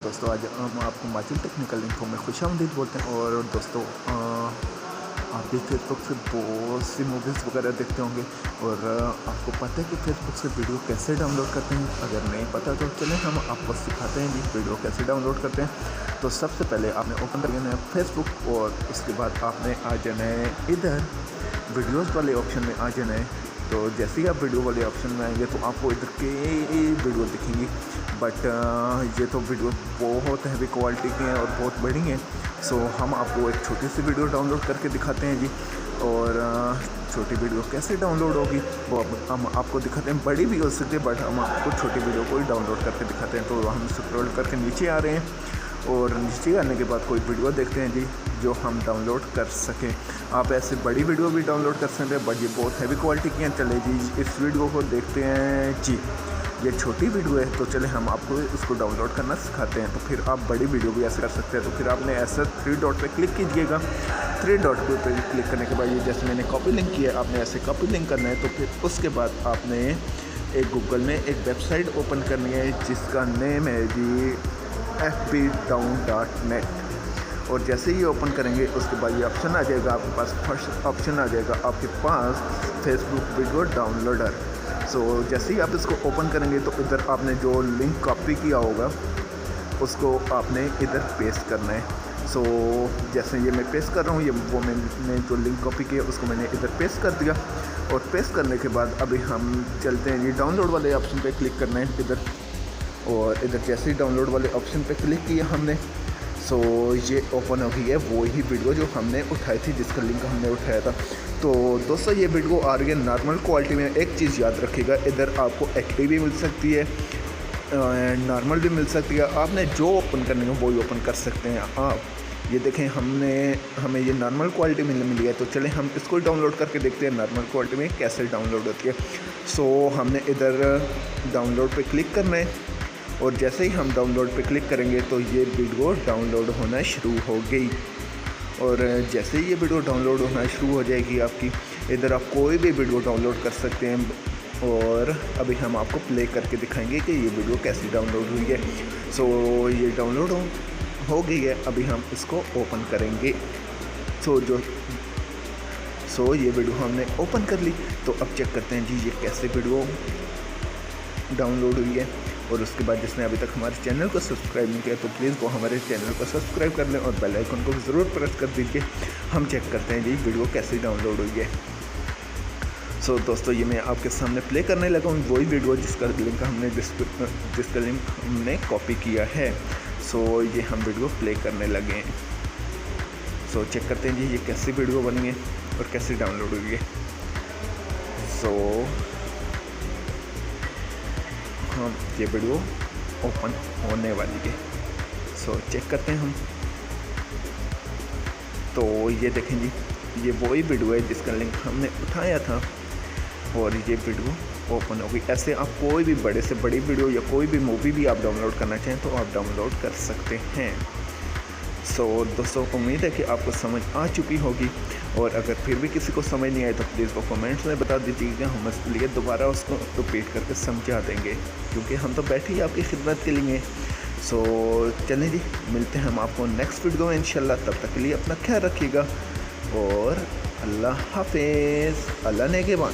दोस्तों आज हम आपको माजिद टेक्निकल इन्फो में खुशामदीद बोलते हैं। और दोस्तों आप भी फेसबुक से बहुत सी मूवीज़ वगैरह देखते होंगे और आपको पता है कि फेसबुक से वीडियो कैसे डाउनलोड करते हैं। अगर नहीं पता तो चलें हम आपको सिखाते हैं जी वीडियो कैसे डाउनलोड करते हैं। तो सबसे पहले आपने ओपन कर लेना है फेसबुक और उसके बाद आपने आ जाना है इधर वीडियोज़ वाले ऑप्शन में आ जाना है। तो जैसे ही आप वीडियो वाले ऑप्शन में आएंगे तो आपको इधर के वीडियो दिखेंगी, बट ये तो वीडियो बहुत हैवी क्वालिटी की हैं और बहुत बड़ी हैं। सो हम आपको एक छोटी सी वीडियो डाउनलोड करके दिखाते हैं जी। और छोटी वीडियो कैसे डाउनलोड होगी वो हम आपको दिखाते हैं। बड़ी भी हो सकती है बट हम आपको छोटी वीडियो को ही डाउनलोड करके दिखाते हैं। तो हम स्क्रॉल करके नीचे आ रहे हैं और नीचे आने के बाद कोई वीडियो देखते हैं जी जो हम डाउनलोड कर सकें। आप ऐसे बड़ी वीडियो भी डाउनलोड कर सकते हैं बट ये बहुत हैवी क्वालिटी की हैं। चले जी इस वीडियो को देखते हैं जी। ये छोटी वीडियो है तो चले हम आपको इसको डाउनलोड करना सिखाते हैं। तो फिर आप बड़ी वीडियो भी ऐसे कर सकते हैं। तो फिर आपने ऐसा 3 डॉट पे क्लिक कीजिएगा। 3 डॉट पे क्लिक करने के बाद ये जैसे मैंने कॉपी लिंक किया आपने ऐसे कॉपी लिंक करना है। तो फिर उसके बाद आपने एक गूगल में एक वेबसाइट ओपन करनी है जिसका नेम है जी fbtown.net। और जैसे ही ओपन करेंगे उसके बाद ये ऑप्शन आ जाएगा आपके पास। फर्स्ट ऑप्शन आ जाएगा आपके पास फेसबुक वीडियो डाउनलोडर। सो जैसे ही आप इसको ओपन करेंगे तो इधर आपने जो लिंक कॉपी किया होगा उसको आपने इधर पेस्ट करना है। सो जैसे ये मैं पेस्ट कर रहा हूँ मैंने जो लिंक कॉपी किया उसको मैंने इधर पेस्ट कर दिया। और पेस्ट करने के बाद अभी हम चलते हैं ये डाउनलोड वाले ऑप्शन पे क्लिक करना है इधर। और इधर जैसे ही डाउनलोड वाले ऑप्शन पे क्लिक किया हमने सो ये ओपन हो गई है वो ही वीडियो जो हमने उठाई थी जिसका लिंक हमने उठाया था। तो दोस्तों ये वीडियो आ रही है नॉर्मल क्वालिटी में। एक चीज़ याद रखिएगा इधर आपको एचडी भी मिल सकती है, नॉर्मल भी मिल सकती है। आपने जो ओपन करनी हो वो ही ओपन कर सकते हैं आप। ये देखें हमें ये नॉर्मल क्वालिटी में मिली है। तो चलें हम इसको डाउनलोड करके देखते हैं नॉर्मल क्वालिटी में कैसे डाउनलोड होती है। सो हमने इधर डाउनलोड पे क्लिक करना है और जैसे ही हम डाउनलोड पे क्लिक करेंगे तो ये वीडियो डाउनलोड होना शुरू हो गई। और जैसे ही ये वीडियो डाउनलोड होना शुरू हो जाएगी आपकी, इधर आप कोई भी वीडियो डाउनलोड कर सकते हैं। और अभी हम आपको प्ले करके दिखाएंगे कि ये वीडियो कैसी डाउनलोड हुई है। सो ये डाउनलोड हो गई है। अभी हम इसको ओपन करेंगे। सो ये वीडियो हमने ओपन कर ली। तो अब चेक करते हैं जी ये कैसे वीडियो डाउनलोड हुई है। और उसके बाद जिसने अभी तक हमारे चैनल को सब्सक्राइब नहीं किया तो प्लीज़ वो हमारे चैनल को सब्सक्राइब कर लें और बेल आइकन को ज़रूर प्रेस कर दीजिए। हम चेक करते हैं जी वीडियो कैसे डाउनलोड हुई है। सो दोस्तों ये मैं आपके सामने प्ले करने लगा हूँ वही वीडियो जिसका लिंक हमने कॉपी किया है। सो ये हम वीडियो प्ले करने लगे हैं। सो चेक करते हैं जी ये कैसी वीडियो बनी है और कैसे डाउनलोड हुई है। सो हम ये वीडियो ओपन होने वाली है। सो चेक करते हैं हम। तो ये देखें जी ये वही वीडियो है जिसका लिंक हमने उठाया था और ये वीडियो ओपन हो गई। ऐसे आप कोई भी बड़े से बड़ी वीडियो या कोई भी मूवी भी आप डाउनलोड करना चाहें तो आप डाउनलोड कर सकते हैं। सो दोस्तों उम्मीद है कि आपको समझ आ चुकी होगी। और अगर फिर भी किसी को समझ नहीं आए तो प्लीज़ वो कमेंट्स में बता दीजिएगा। हम इसके लिए दोबारा उसको रिपीट करके समझा देंगे क्योंकि हम तो बैठे ही आपकी खिदमत के लिए। सो चलें जी मिलते हैं हम आपको नेक्स्ट वीडियो में इंशाल्लाह। तब तक के लिए अपना ख्याल रखिएगा और अल्लाह हाफिज़। अल्लाह नेगेबान।